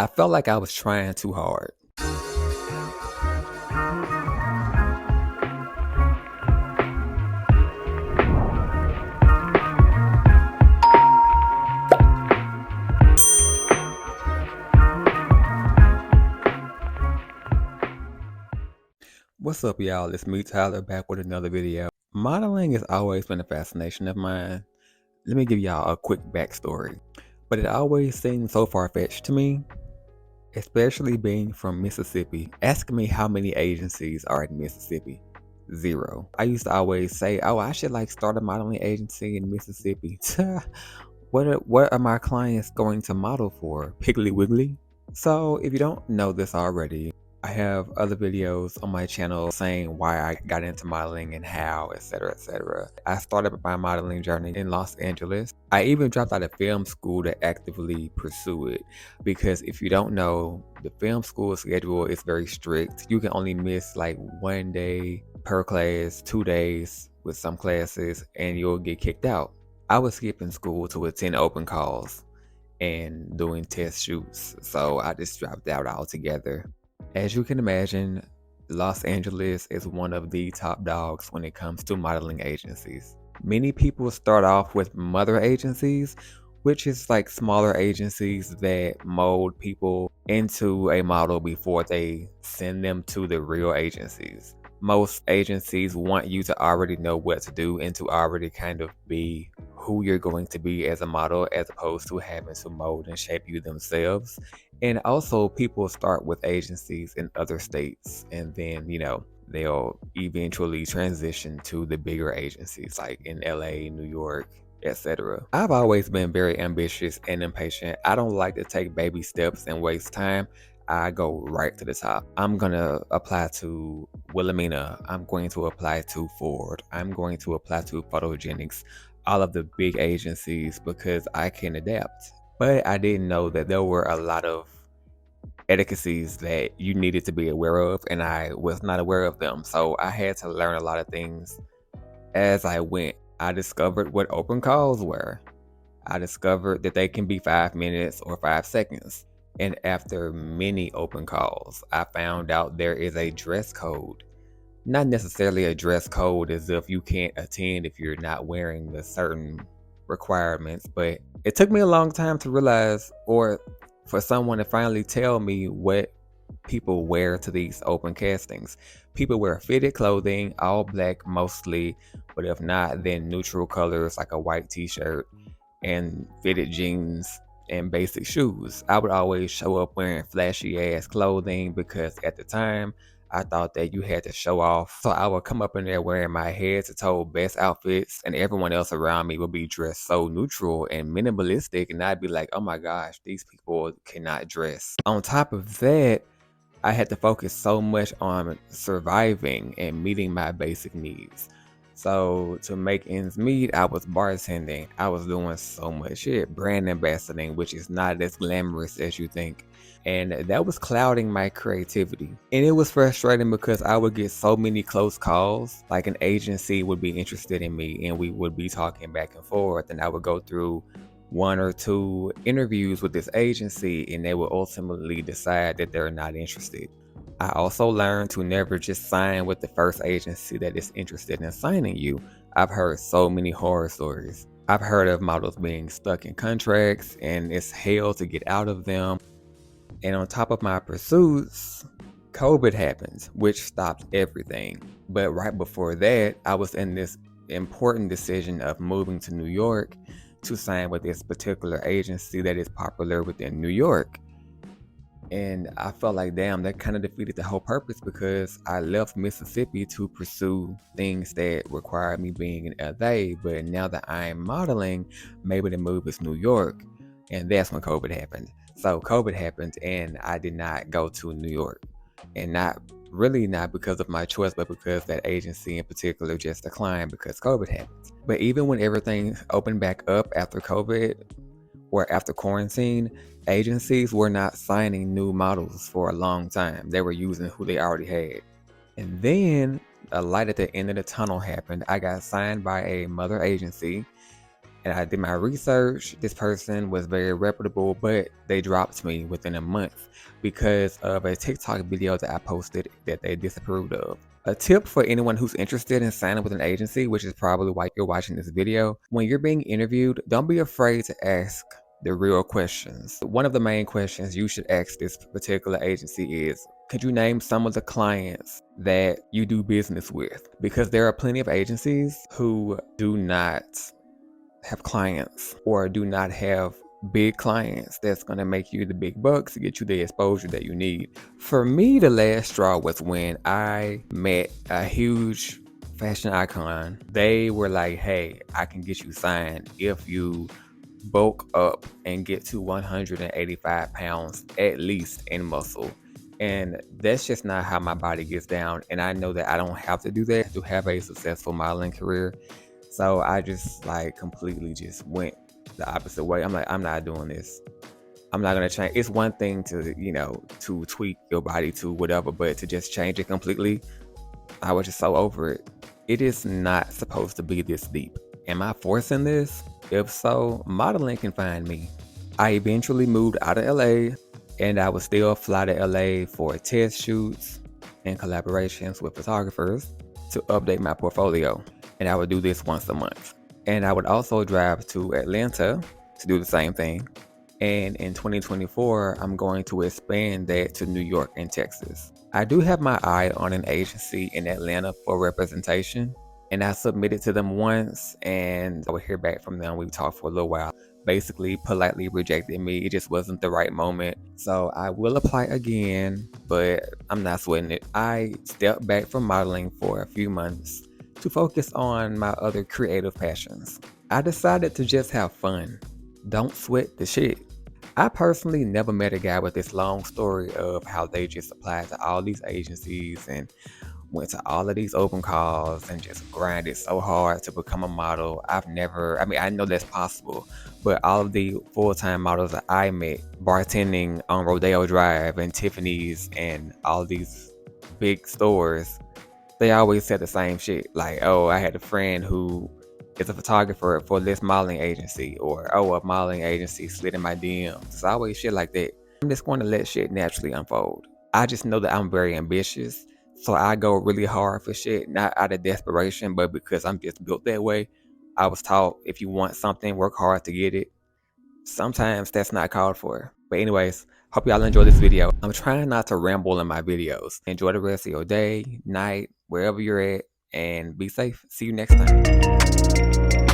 I felt like I was trying too hard. What's up, y'all? It's me, Tyler, back with another video. Modeling has always been a fascination of mine. Let me give y'all a quick backstory. But it always seemed so far-fetched to me, especially being from Mississippi. Ask me how many agencies are in Mississippi. Zero. I used to always say, oh, I should start a modeling agency in Mississippi. What are my clients going to model for? Piggly Wiggly? So if you don't know this already, I have other videos on my channel saying why I got into modeling and how, etc., etc. I started my modeling journey in Los Angeles. I even dropped out of film school to actively pursue it because if you don't know, the film school schedule is very strict. You can only miss like 1 day per class, 2 days with some classes, and you'll get kicked out. I was skipping school to attend open calls and doing test shoots, so I just dropped out altogether. As you can imagine, Los Angeles is one of the top dogs when it comes to modeling agencies. Many people start off with mother agencies, which is like smaller agencies that mold people into a model before they send them to the real agencies. Most agencies want you to already know what to do and to already kind of be who you're going to be as a model, as opposed to having to mold and shape you themselves. And also, people start with agencies in other states, and then, they'll eventually transition to the bigger agencies like in LA, New York, etc. I've always been very ambitious and impatient. I don't like to take baby steps and waste time. I go right to the top. I'm gonna apply to Wilhelmina. I'm going to apply to Ford. I'm going to apply to Photogenics, all of the big agencies, because I can adapt. But I didn't know that there were a lot of etiquettes that you needed to be aware of, and I was not aware of them. So I had to learn a lot of things as I went. I discovered what open calls were. I discovered that they can be 5 minutes or 5 seconds. And after many open calls, I found out there is a dress code. Not necessarily a dress code as if you can't attend if you're not wearing the certain requirements, but it took me a long time to realize, or for someone to finally tell me what people wear to these open castings. People wear fitted clothing, all black mostly, but if not, then neutral colors like a white t-shirt and fitted jeans and basic shoes. I would always show up wearing flashy ass clothing because at the time I thought that you had to show off. So I would come up in there wearing my head to toe best outfits, and everyone else around me would be dressed so neutral and minimalistic, and I'd be like, oh my gosh, these people cannot dress. On top of that, I had to focus so much on surviving and meeting my basic needs. So to make ends meet, I was bartending. I was doing so much shit, brand ambassadoring, which is not as glamorous as you think. And that was clouding my creativity. And it was frustrating because I would get so many close calls. Like an agency would be interested in me and we would be talking back and forth, and I would go through 1 or 2 interviews with this agency and they will ultimately decide that they're not interested. I also learned to never just sign with the first agency that is interested in signing you. I've heard so many horror stories. I've heard of models being stuck in contracts and it's hell to get out of them. And on top of my pursuits, COVID happened, which stopped everything. But right before that, I was in this important decision of moving to New York to sign with this particular agency that is popular within New York. And I felt like, damn, that kind of defeated the whole purpose because I left Mississippi to pursue things that required me being in LA. But now that I'm modeling, maybe the move is New York. And that's when COVID happened. So COVID happened and I did not go to New York. And not because of my choice, but because that agency in particular just declined because COVID happened. But even when everything opened back up after COVID or after quarantine, agencies were not signing new models for a long time. They were using who they already had. And then a light at the end of the tunnel happened. I got signed by a mother agency And I did my research. This person was very reputable, but they dropped me within a month because of a TikTok video that I posted that they disapproved of. A tip for anyone who's interested in signing with an agency, which is probably why you're watching this video, when you're being interviewed, don't be afraid to ask the real questions. One of the main questions you should ask this particular agency is, could you name some of the clients that you do business with? Because there are plenty of agencies who do not have clients or do not have big clients that's going to make you the big bucks to get you the exposure that you need. For me, the last straw was when I met a huge fashion icon. They were like, hey, I can get you signed if you bulk up and get to 185 pounds at least in muscle. And that's just not how my body gets down. And I know that I don't have to do that to have a successful modeling career. So I just like completely just went the opposite way. I'm like, I'm not doing this. I'm not gonna change. It's one thing to, to tweak your body to whatever, but to just change it completely, I was just so over it. It is not supposed to be this deep. Am I forcing this? If so, modeling can find me. I eventually moved out of LA, and I would still fly to LA for test shoots and collaborations with photographers to update my portfolio. And I would do this once a month. And I would also drive to Atlanta to do the same thing. And in 2024, I'm going to expand that to New York and Texas. I do have my eye on an agency in Atlanta for representation. And I submitted to them once, and I would hear back from them. We talked for a little while. Basically, politely rejected me. It just wasn't the right moment. So I will apply again, but I'm not sweating it. I stepped back from modeling for a few months to focus on my other creative passions. I decided to just have fun. Don't sweat the shit. I personally never met a guy with this long story of how they just applied to all these agencies and went to all of these open calls and just grinded so hard to become a model. I know that's possible, but all of the full-time models that I met bartending on Rodeo Drive and Tiffany's and all these big stores, they always said the same shit. Like, oh, I had a friend who is a photographer for this modeling agency, or oh, a modeling agency slid in my DMs. It's always shit like that. I'm just going to let shit naturally unfold. I just know that I'm very ambitious, so I go really hard for shit, not out of desperation, but because I'm just built that way. I was taught if you want something, work hard to get it. Sometimes that's not called for. But anyways, hope y'all enjoy this video. I'm trying not to ramble in my videos. Enjoy the rest of your day, night, wherever you're at, and be safe. See you next time.